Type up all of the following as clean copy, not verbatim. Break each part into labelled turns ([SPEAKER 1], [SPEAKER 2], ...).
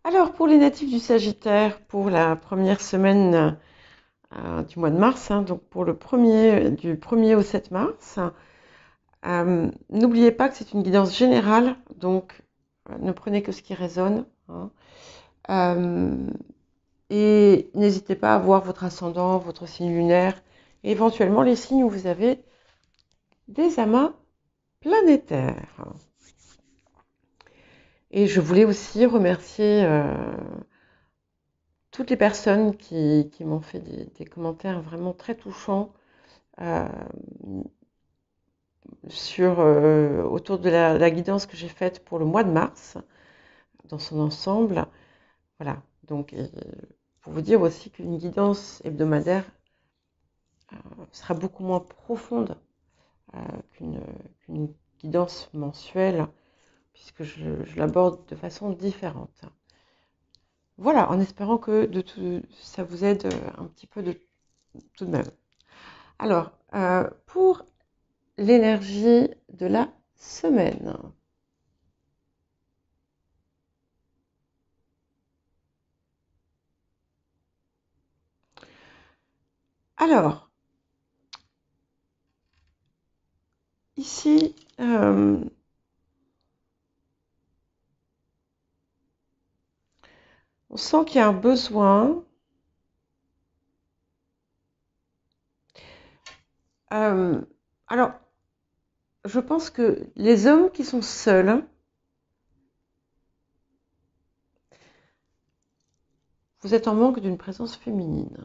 [SPEAKER 1] Alors, pour les natifs du Sagittaire, pour la première semaine du mois de mars, hein, donc pour le premier, du 1er au 7 mars, n'oubliez pas que c'est une guidance générale, donc ne prenez que ce qui résonne, hein. Euh, et n'hésitez pas à voir votre ascendant, votre signe lunaire, et éventuellement les signes où vous avez des amas planétaires. Et je voulais aussi remercier toutes les personnes qui m'ont fait des commentaires vraiment très touchants euh, autour de la guidance que j'ai faite pour le mois de mars, dans son ensemble. Voilà, donc pour vous dire aussi qu'une guidance hebdomadaire sera beaucoup moins profonde euh, qu'une qu'une guidance mensuelle, puisque je l'aborde de façon différente. Voilà, en espérant que ça vous aide un petit peu tout de même. Alors, pour l'énergie de la semaine. Alors, ici, on sent qu'il y a un besoin. Euh, alors, je pense que les hommes qui sont seuls, vous êtes en manque d'une présence féminine.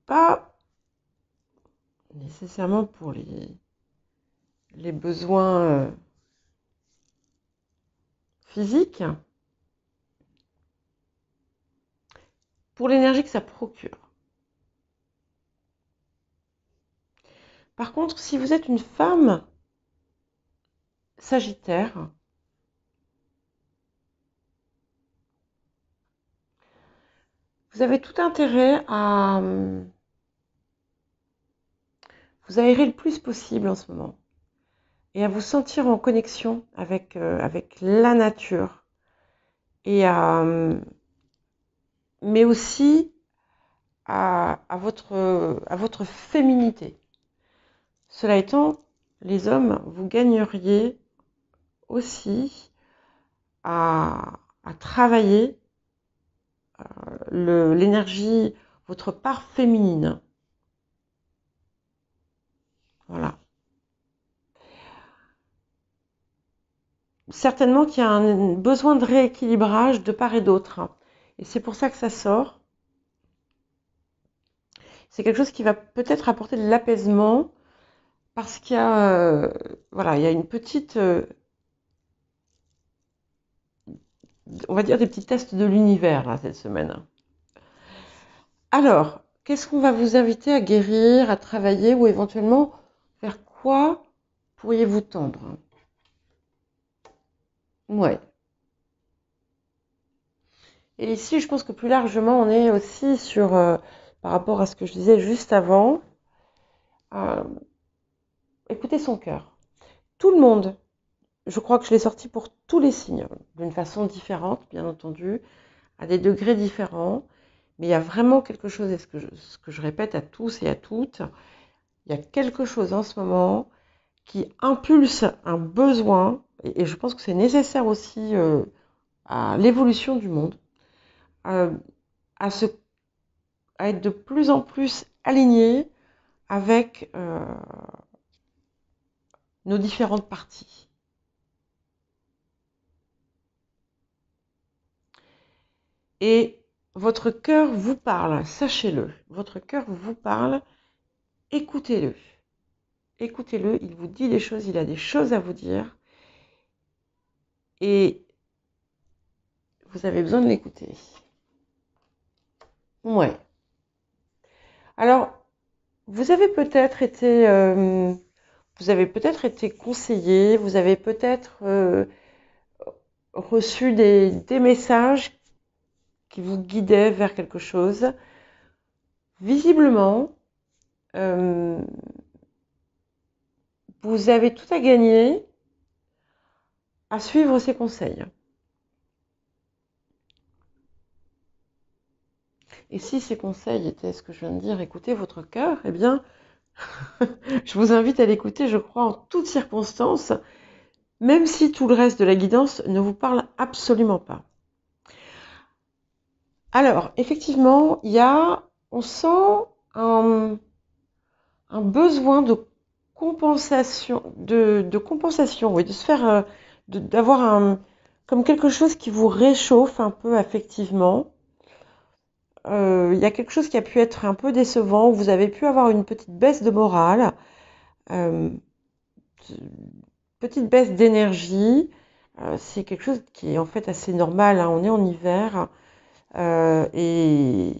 [SPEAKER 1] Pas nécessairement pour les besoins physiques, pour l'énergie que ça procure. Par contre, si vous êtes une femme sagittaire, vous avez tout intérêt à vous aérer le plus possible en ce moment et à vous sentir en connexion avec la nature et mais aussi à votre féminité. Cela étant, les hommes, vous gagneriez aussi à travailler l'énergie, votre part féminine. Voilà. Certainement qu'il y a un besoin de rééquilibrage de part et d'autre, hein. Et c'est pour ça que ça sort. C'est quelque chose qui va peut-être apporter de l'apaisement parce qu'il y a, voilà, il y a une petite, on va dire des petits tests de l'univers là cette semaine. Alors, qu'est-ce qu'on va vous inviter à guérir, à travailler ou éventuellement vers quoi pourriez-vous tendre? Ouais. Et ici, je pense que plus largement, on est aussi sur, par rapport à ce que je disais juste avant, euh, écouter son cœur. Tout le monde, je crois que je l'ai sorti pour tous les signes, d'une façon différente, bien entendu, à des degrés différents, mais il y a vraiment quelque chose, et ce que je répète à tous et à toutes, il y a quelque chose en ce moment qui impulse un besoin, et je pense que c'est nécessaire aussi à l'évolution du monde, euh, à, se, à être de plus en plus aligné avec nos différentes parties. Et votre cœur vous parle, sachez-le, votre cœur vous parle, écoutez-le. Écoutez-le, il vous dit des choses, il a des choses à vous dire, et vous avez besoin de l'écouter. Ouais. Alors, vous avez peut-être été conseillé, vous avez peut-être reçu des messages qui vous guidaient vers quelque chose. Visiblement, euh, vous avez tout à gagner à suivre ces conseils. Et si ces conseils étaient ce que je viens de dire, écoutez votre cœur, eh bien, je vous invite à l'écouter, je crois, en toutes circonstances, même si tout le reste de la guidance ne vous parle absolument pas. Alors, effectivement, on sent un besoin de compensation, de compensation, oui, de se faire, d'avoir comme quelque chose qui vous réchauffe un peu affectivement. Il y a quelque chose qui a pu être un peu décevant, où vous avez pu avoir une petite baisse de morale, euh, petite baisse d'énergie. C'est quelque chose qui est en fait assez normal, hein, on est en hiver, et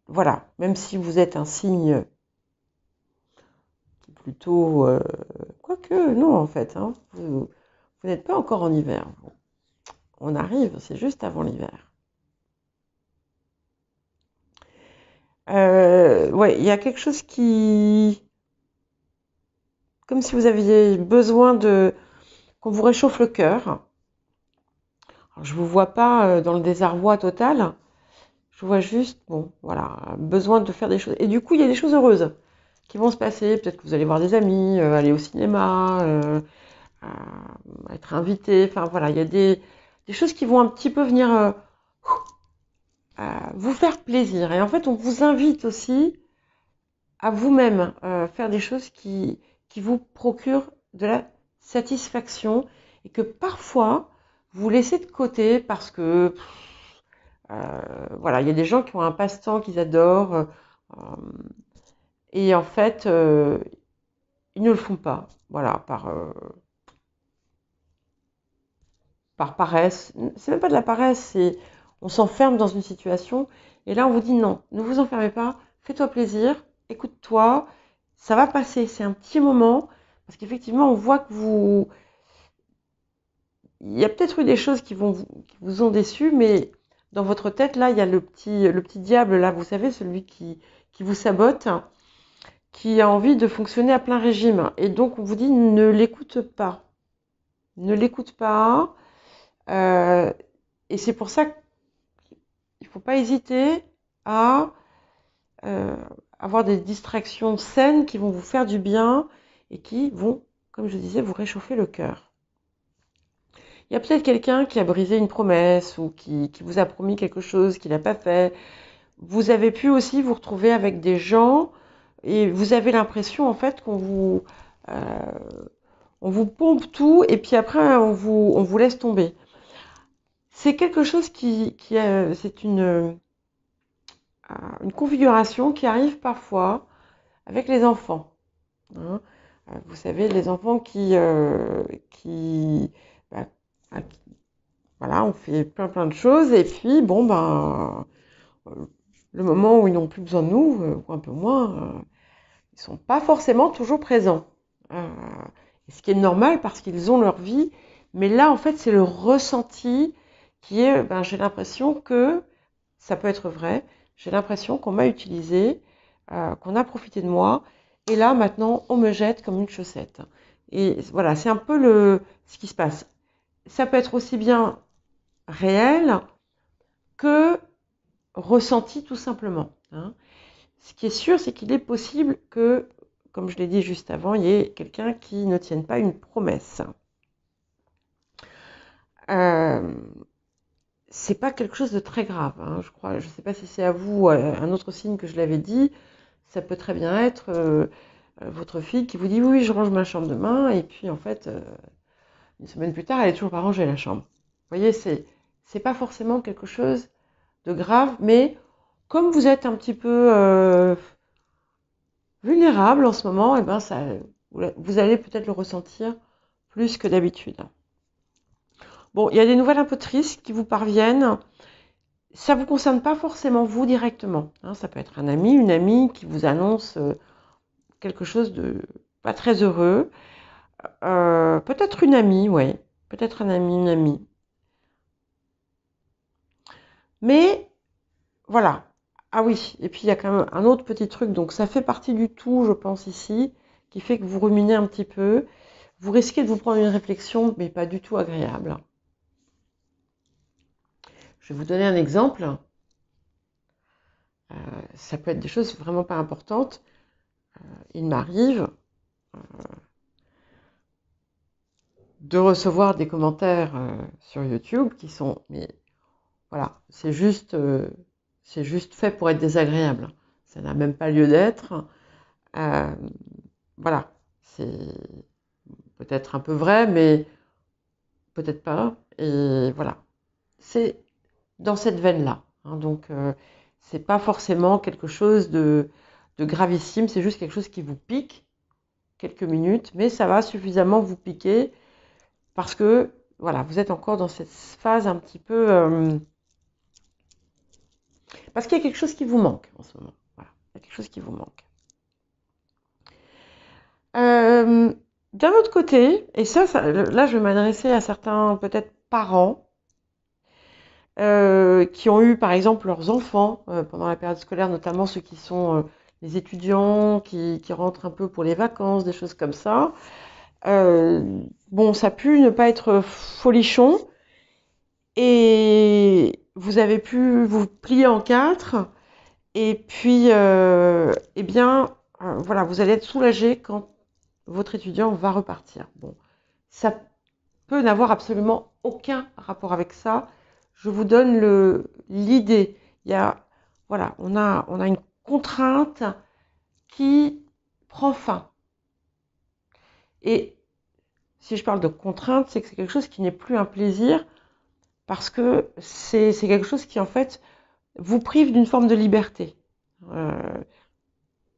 [SPEAKER 1] voilà, même si vous êtes un signe plutôt... quoique, non en fait, hein, vous n'êtes pas encore en hiver. On arrive, c'est juste avant l'hiver. Ouais, il y a quelque chose comme si vous aviez besoin qu'on vous réchauffe le cœur. Alors, je vous vois pas dans le désarroi total. Je vois juste, bon, voilà, besoin de faire des choses. Et du coup, il y a des choses heureuses qui vont se passer. Peut-être que vous allez voir des amis, aller au cinéma, être invité. Enfin, voilà, il y a des choses qui vont un petit peu venir vous faire plaisir. Et en fait, on vous invite aussi à vous-même faire des choses qui vous procurent de la satisfaction et que parfois vous laissez de côté parce que voilà, il y a des gens qui ont un passe-temps qu'ils adorent et en fait ils ne le font pas, voilà, par paresse. C'est même pas de la paresse, c'est on s'enferme dans une situation et là on vous dit non, ne vous enfermez pas, fais-toi plaisir, écoute-toi, ça va passer, c'est un petit moment parce qu'effectivement on voit que il y a peut-être eu des choses qui vous ont déçu, mais dans votre tête là il y a le petit diable là, vous savez, celui qui vous sabote, qui a envie de fonctionner à plein régime et donc on vous dit ne l'écoute pas, ne l'écoute pas. Euh, et c'est pour ça qu'il ne faut pas hésiter à euh, avoir des distractions saines qui vont vous faire du bien et qui vont, comme je disais, vous réchauffer le cœur. Il y a peut-être quelqu'un qui a brisé une promesse ou qui vous a promis quelque chose qu'il n'a pas fait. Vous avez pu aussi vous retrouver avec des gens et vous avez l'impression en fait euh, on vous pompe tout et puis après on vous laisse tomber. C'est quelque chose c'est une configuration qui arrive parfois avec les enfants. Hein. Vous savez, les enfants bah, qui- voilà, on fait plein de choses et puis bon ben le moment où ils n'ont plus besoin de nous, ou un peu moins, ils sont pas forcément toujours présents. Euh, ce qui est normal parce qu'ils ont leur vie, mais là en fait c'est le ressenti qui est, ben, j'ai l'impression que ça peut être vrai. J'ai l'impression qu'on m'a utilisé, qu'on a profité de moi, et là maintenant on me jette comme une chaussette. Et voilà, c'est un peu ce qui se passe. Ça peut être aussi bien réel que ressenti tout simplement. Hein. Ce qui est sûr, c'est qu'il est possible que, comme je l'ai dit juste avant, il y ait quelqu'un qui ne tienne pas une promesse. Euh, c'est pas quelque chose de très grave, hein, je crois. Je sais pas si c'est à vous un autre signe que je l'avais dit. Ça peut très bien être votre fille qui vous dit oui, je range ma chambre demain, et puis en fait, une semaine plus tard, elle est toujours pas rangée la chambre. Vous voyez, c'est pas forcément quelque chose de grave, mais comme vous êtes un petit peu vulnérable en ce moment, et ben ça, vous allez peut-être le ressentir plus que d'habitude. Bon, il y a des nouvelles un peu tristes qui vous parviennent. Ça ne vous concerne pas forcément vous directement. Hein, ça peut être un ami, une amie qui vous annonce quelque chose de pas très heureux. Peut-être une amie, ouais. Peut-être un ami, une amie. Mais voilà. Ah oui, et puis il y a quand même un autre petit truc. Donc ça fait partie du tout, je pense ici, qui fait que vous ruminez un petit peu. Vous risquez de vous prendre une réflexion, mais pas du tout agréable. Je vais vous donner un exemple. Ça peut être des choses vraiment pas importantes. Il m'arrive de recevoir des commentaires sur YouTube qui sont, mais voilà, c'est juste fait pour être désagréable. Ça n'a même pas lieu d'être. Voilà, c'est peut-être un peu vrai, mais peut-être pas. Et voilà, c'est dans cette veine-là. Hein, donc, c'est pas forcément quelque chose de gravissime, c'est juste quelque chose qui vous pique quelques minutes, mais ça va suffisamment vous piquer parce que voilà, vous êtes encore dans cette phase un petit peu parce qu'il y a quelque chose qui vous manque en ce moment. Voilà, il y a quelque chose qui vous manque. D'un autre côté, et ça, là, je vais m'adresser à certains peut-être parents qui ont eu par exemple leurs enfants pendant la période scolaire, notamment ceux qui sont les étudiants qui rentrent un peu pour les vacances, des choses comme ça. Bon, ça a pu ne pas être folichon et vous avez pu vous plier en quatre et puis, eh bien, voilà, vous allez être soulagé quand votre étudiant va repartir. Bon, ça peut n'avoir absolument aucun rapport avec ça. Je vous donne l'idée. Il y a, voilà, on a une contrainte qui prend fin. Et si je parle de contrainte, c'est que c'est quelque chose qui n'est plus un plaisir parce que c'est quelque chose qui, en fait, vous prive d'une forme de liberté.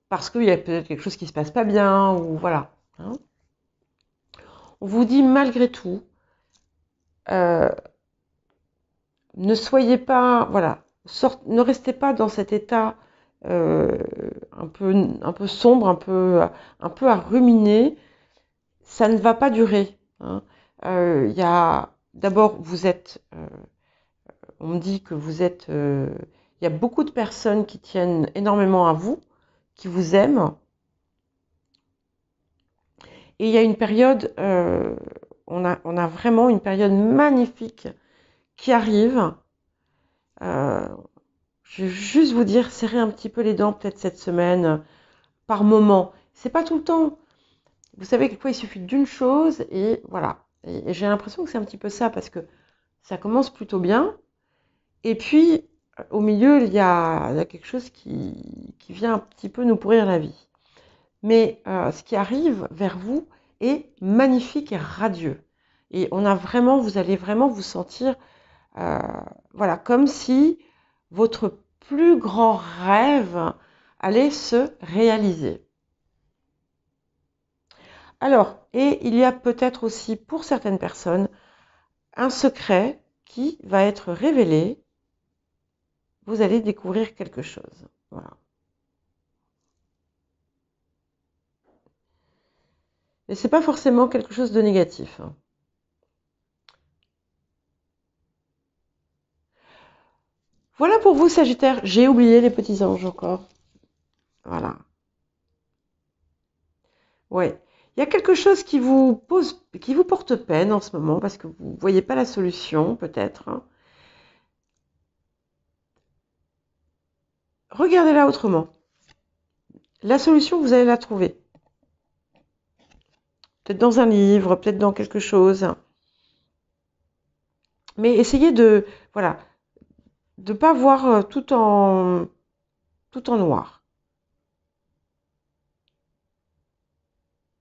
[SPEAKER 1] Parce qu'il y a peut-être quelque chose qui se passe pas bien, ou voilà. Hein. On vous dit malgré tout, ne soyez pas, voilà, ne restez pas dans cet état un peu sombre, un peu à ruminer. Ça ne va pas durer. Hein. Y a, d'abord, on me dit que vous êtes, il y a beaucoup de personnes qui tiennent énormément à vous, qui vous aiment. Et il y a une période, on a vraiment une période magnifique qui arrive. Je vais juste vous dire, serrez un petit peu les dents peut-être cette semaine, par moment. C'est pas tout le temps. Vous savez que quoi, il suffit d'une chose et voilà. Et j'ai l'impression que c'est un petit peu ça parce que ça commence plutôt bien. Et puis, au milieu, il y a quelque chose qui vient un petit peu nous pourrir la vie. Mais ce qui arrive vers vous est magnifique et radieux. Et vous allez vraiment vous sentir, voilà, comme si votre plus grand rêve allait se réaliser. Alors, et il y a peut-être aussi pour certaines personnes un secret qui va être révélé. Vous allez découvrir quelque chose. Voilà. Et c'est pas forcément quelque chose de négatif. Hein. Voilà pour vous, Sagittaire. J'ai oublié les petits anges encore. Voilà. Ouais. Il y a quelque chose qui vous porte peine en ce moment parce que vous ne voyez pas la solution, peut-être. Hein. Regardez-la autrement. La solution, vous allez la trouver. Peut-être dans un livre, peut-être dans quelque chose. Mais essayez de, voilà, de pas voir tout en noir.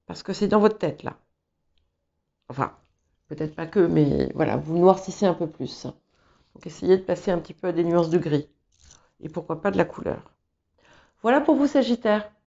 [SPEAKER 1] Parce que c'est dans votre tête, là. Enfin, peut-être pas que, mais voilà, vous noircissez un peu plus. Donc essayez de passer un petit peu à des nuances de gris. Et pourquoi pas de la couleur. Voilà pour vous, Sagittaire.